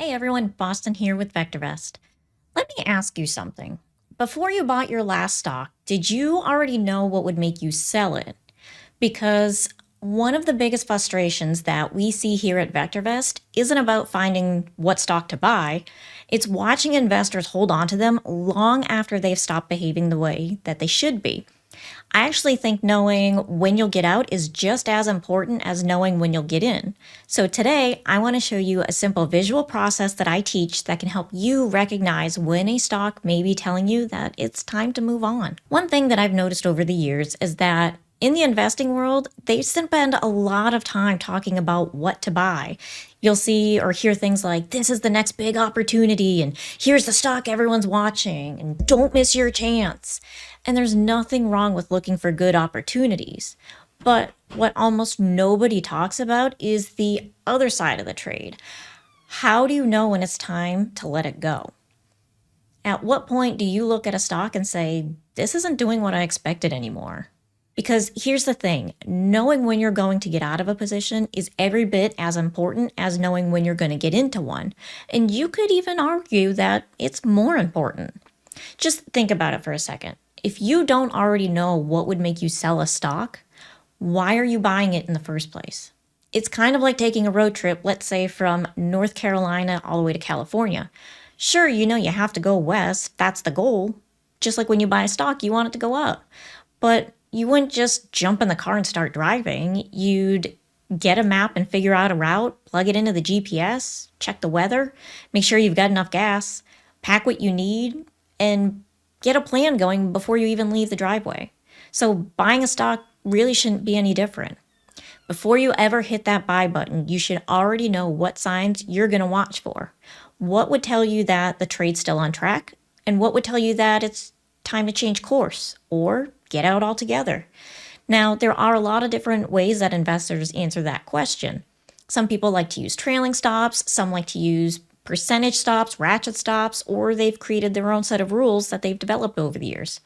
Hey everyone, Boston here with VectorVest. Let me ask you something. Before you bought your last stock, did you already know what would make you sell it? Because one of the biggest frustrations that we see here at VectorVest isn't about finding what stock to buy, it's watching investors hold on to them long after they've stopped behaving the way that they should be. I actually think knowing when you'll get out is just as important as knowing when you'll get in. So today, I want to show you a simple visual process that I teach that can help you recognize when a stock may be telling you that it's time to move on. One thing that I've noticed over the years is that in the investing world, they spend a lot of time talking about what to buy. You'll see or hear things like, this is the next big opportunity, and here's the stock everyone's watching, and don't miss your chance. And there's nothing wrong with looking for good opportunities. But what almost nobody talks about is the other side of the trade. How do you know when it's time to let it go? At what point do you look at a stock and say, this isn't doing what I expected anymore? Because here's the thing, knowing when you're going to get out of a position is every bit as important as knowing when you're going to get into one. And you could even argue that it's more important. Just think about it for a second. If you don't already know what would make you sell a stock, why are you buying it in the first place? It's kind of like taking a road trip, let's say from North Carolina all the way to California. Sure, you know you have to go west, that's the goal. Just like when you buy a stock, you want it to go up. But you wouldn't just jump in the car and start driving. You'd get a map and figure out a route, plug it into the GPS, check the weather, make sure you've got enough gas, pack what you need, and get a plan going before you even leave the driveway. So buying a stock really shouldn't be any different. Before you ever hit that buy button, you should already know what signs you're going to watch for. What would tell you that the trade's still on track? And what would tell you that it's time to change course or get out altogether? Now, there are a lot of different ways that investors answer that question. Some people like to use trailing stops, some like to use percentage stops, ratchet stops, or they've created their own set of rules that they've developed over the years.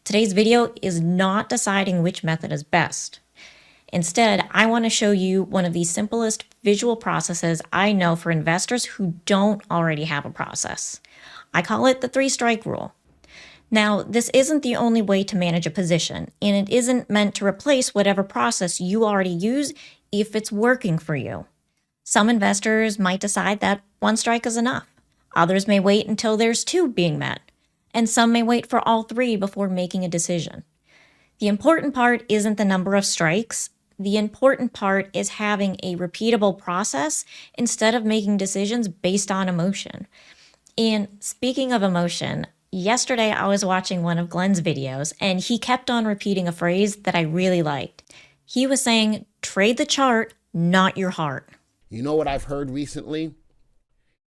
Today's video is not deciding which method is best. Instead, I want to show you one of the simplest visual processes I know for investors who don't already have a process. I call it the 3-strike rule. Now, this isn't the only way to manage a position, and it isn't meant to replace whatever process you already use if it's working for you. Some investors might decide that 1 strike is enough. Others may wait until there's 2 being met, and some may wait for all 3 before making a decision. The important part isn't the number of strikes. The important part is having a repeatable process instead of making decisions based on emotion. And speaking of emotion, yesterday I was watching one of Glenn's videos and he kept on repeating a phrase that I really liked. He was saying, trade the chart, not your heart. You know what I've heard recently?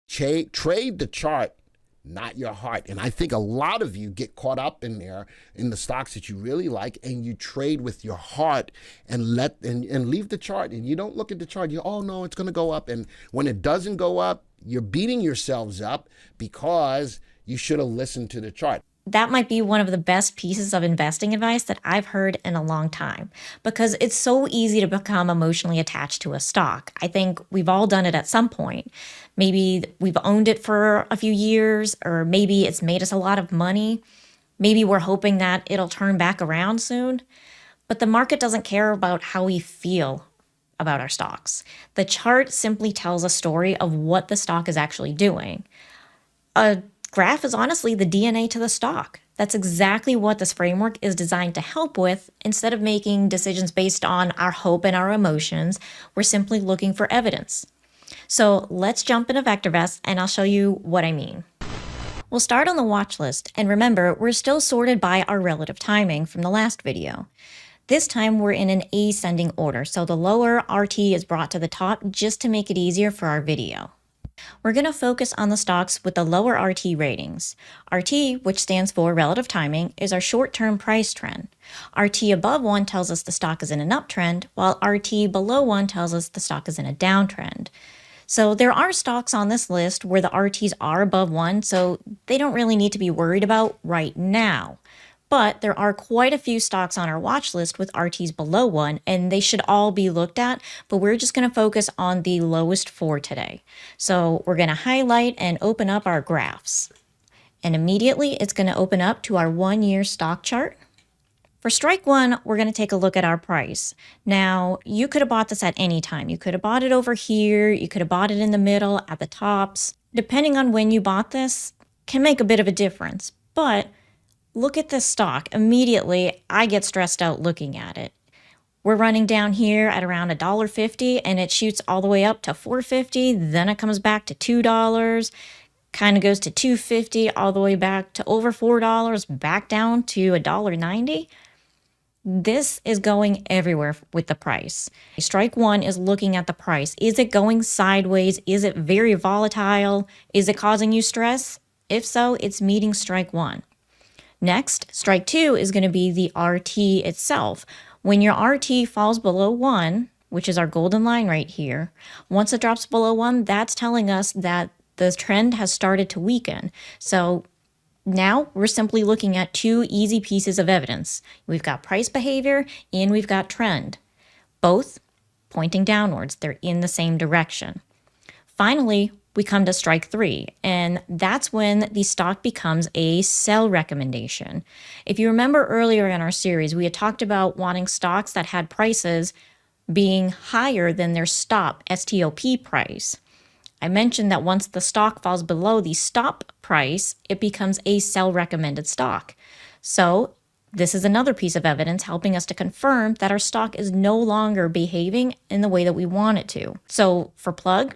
Trade the chart, not your heart. And I think a lot of you get caught up in there in the stocks that you really like, and you trade with your heart and leave the chart. And you don't look at the chart. Oh no, it's going to go up. And when it doesn't go up, you're beating yourselves up because you should have listened to the chart. That might be one of the best pieces of investing advice that I've heard in a long time, because it's so easy to become emotionally attached to a stock. I think we've all done it at some point. Maybe we've owned it for a few years, or maybe it's made us a lot of money. Maybe we're hoping that it'll turn back around soon. But the market doesn't care about how we feel about our stocks. The chart simply tells a story of what the stock is actually doing. A graph is honestly the DNA to the stock. That's exactly what this framework is designed to help with. Instead of making decisions based on our hope and our emotions, we're simply looking for evidence. So let's jump into VectorVest and I'll show you what I mean. We'll start on the watch list, and remember, we're still sorted by our relative timing from the last video. This time we're in an ascending order, so the lower RT is brought to the top just to make it easier for our video. We're going to focus on the stocks with the lower RT ratings. RT, which stands for relative timing, is our short-term price trend. RT above 1 tells us the stock is in an uptrend, while RT below 1 tells us the stock is in a downtrend. So there are stocks on this list where the RTs are above 1, so they don't really need to be worried about right now. But there are quite a few stocks on our watch list with RTs below 1, and they should all be looked at, but we're just going to focus on the lowest 4 today. So we're going to highlight and open up our graphs. And immediately it's going to open up to our 1-year stock chart. For strike 1, we're going to take a look at our price. Now, you could have bought this at any time. You could have bought it over here. You could have bought it in the middle, at the tops. Depending on when you bought this, can make a bit of a difference. But look at this stock. Immediately, I get stressed out looking at it. We're running down here at around $1.50, and it shoots all the way up to $4.50. Then it comes back to $2, kind of goes to $2.50, all the way back to over $4, back down to $1.90. This is going everywhere with the price. Strike 1 is looking at the price. Is it going sideways? Is it very volatile? Is it causing you stress? If so, it's meeting strike 1. Next, strike 2 is going to be the RT itself. When your RT falls below 1, which is our golden line right here, once it drops below 1, that's telling us that the trend has started to weaken. So now we're simply looking at 2 easy pieces of evidence. We've got price behavior and we've got trend, both pointing downwards. They're in the same direction. Finally, we come to strike 3, and that's when the stock becomes a sell recommendation. If you remember earlier in our series, we had talked about wanting stocks that had prices being higher than their stop STOP price. I mentioned that once the stock falls below the stop price, it becomes a sell recommended stock. So this is another piece of evidence helping us to confirm that our stock is no longer behaving in the way that we want it to. So for plug,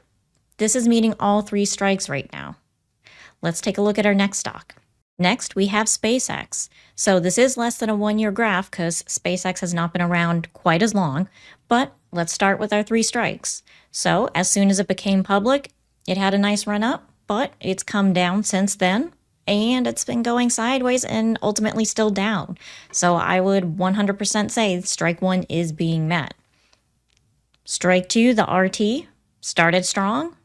this is meeting all 3 strikes right now. Let's take a look at our next stock. Next, we have SpaceX. So this is less than a 1-year graph because SpaceX has not been around quite as long, but let's start with our 3 strikes. So as soon as it became public, it had a nice run up, but it's come down since then, and it's been going sideways and ultimately still down. So I would 100% say strike 1 is being met. Strike 2, the RT, started strong,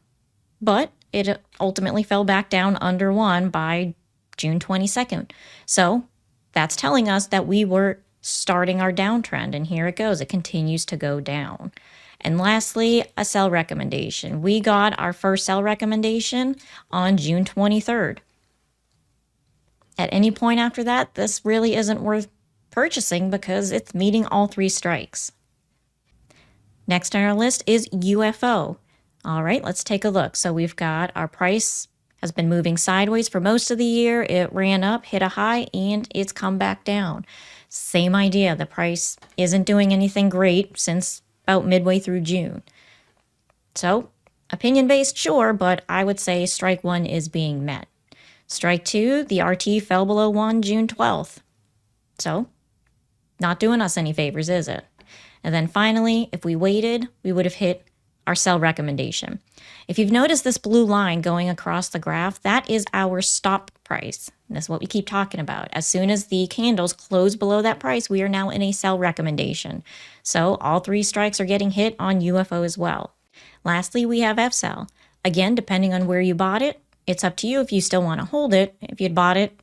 but it ultimately fell back down under 1 by June 22nd. So that's telling us that we were starting our downtrend, and here it goes. It continues to go down. And lastly, a sell recommendation. We got our first sell recommendation on June 23rd. At any point after that, this really isn't worth purchasing because it's meeting all 3 strikes. Next on our list is UFO. All right, let's take a look. So we've got our price has been moving sideways for most of the year. It ran up, hit a high, and it's come back down. Same idea. The price isn't doing anything great since about midway through June. So opinion-based, sure, but I would say strike 1 is being met. Strike 2, the RT fell below 1 June 12th. So not doing us any favors, is it? And then finally, if we waited, we would have hit our sell recommendation. If you've noticed this blue line going across the graph, that is our stop price. And that's what we keep talking about. As soon as the candles close below that price, we are now in a sell recommendation. So all 3 strikes are getting hit on UFO as well. Lastly, we have FSell. Again, depending on where you bought it, it's up to you if you still want to hold it. If you'd bought it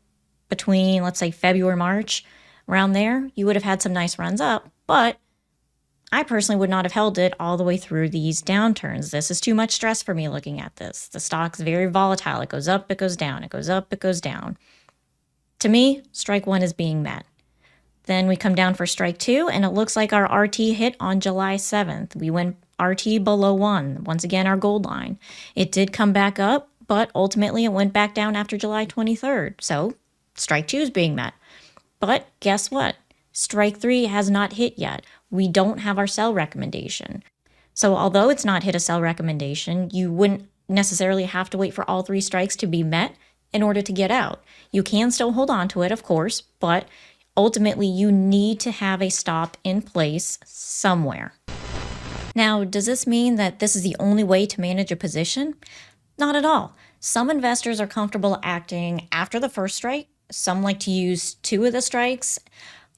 between, let's say, February, March, around there, you would have had some nice runs up, but I personally would not have held it all the way through these downturns. This is too much stress for me looking at this. The stock's very volatile. It goes up, it goes down, it goes up, it goes down. To me, strike 1 is being met. Then we come down for strike 2, and it looks like our RT hit on July 7th. We went RT below 1, once again our gold line. It did come back up, but ultimately it went back down after July 23rd. So strike 2 is being met. But guess what? Strike 3 has not hit yet. We don't have our sell recommendation. So although it's not hit a sell recommendation, you wouldn't necessarily have to wait for all 3 strikes to be met in order to get out. You can still hold on to it, of course, but ultimately you need to have a stop in place somewhere. Now, does this mean that this is the only way to manage a position? Not at all. Some investors are comfortable acting after the first strike. Some like to use 2 of the strikes.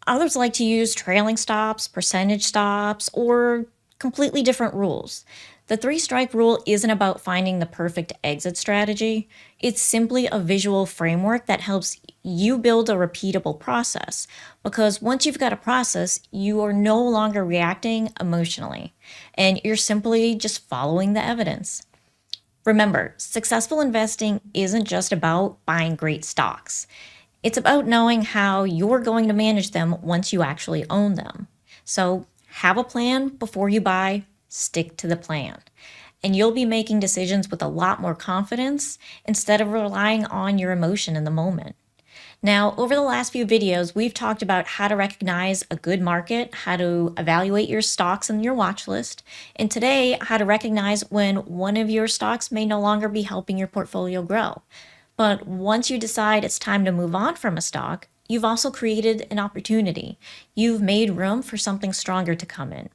Others like to use trailing stops, percentage stops, or completely different rules. The three-strike rule isn't about finding the perfect exit strategy. It's simply a visual framework that helps you build a repeatable process. Because once you've got a process, you are no longer reacting emotionally, and you're simply just following the evidence. Remember, successful investing isn't just about buying great stocks. It's about knowing how you're going to manage them once you actually own them. So have a plan before you buy, stick to the plan. And you'll be making decisions with a lot more confidence instead of relying on your emotion in the moment. Now, over the last few videos, we've talked about how to recognize a good market, how to evaluate your stocks in your watch list, and today, how to recognize when one of your stocks may no longer be helping your portfolio grow. But once you decide it's time to move on from a stock, you've also created an opportunity. You've made room for something stronger to come in.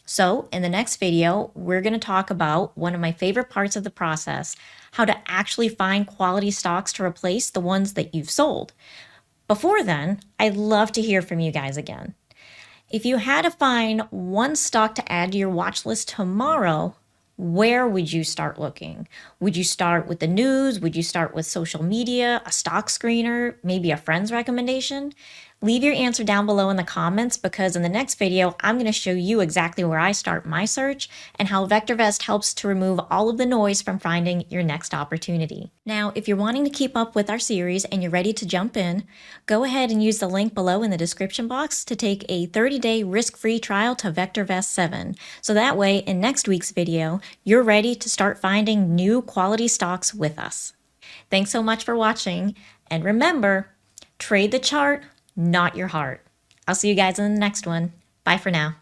So in the next video, we're going to talk about one of my favorite parts of the process, how to actually find quality stocks to replace the ones that you've sold. Before then, I'd love to hear from you guys again. If you had to find one stock to add to your watch list tomorrow, where would you start looking? Would you start with the news? Would you start with social media, a stock screener, maybe a friend's recommendation? Leave your answer down below in the comments because in the next video, I'm going to show you exactly where I start my search and how VectorVest helps to remove all of the noise from finding your next opportunity. Now, if you're wanting to keep up with our series and you're ready to jump in, go ahead and use the link below in the description box to take a 30-day risk-free trial to VectorVest 7. So that way, in next week's video, you're ready to start finding new quality stocks with us. Thanks so much for watching, and remember, trade the chart, not your heart. I'll see you guys in the next one. Bye for now.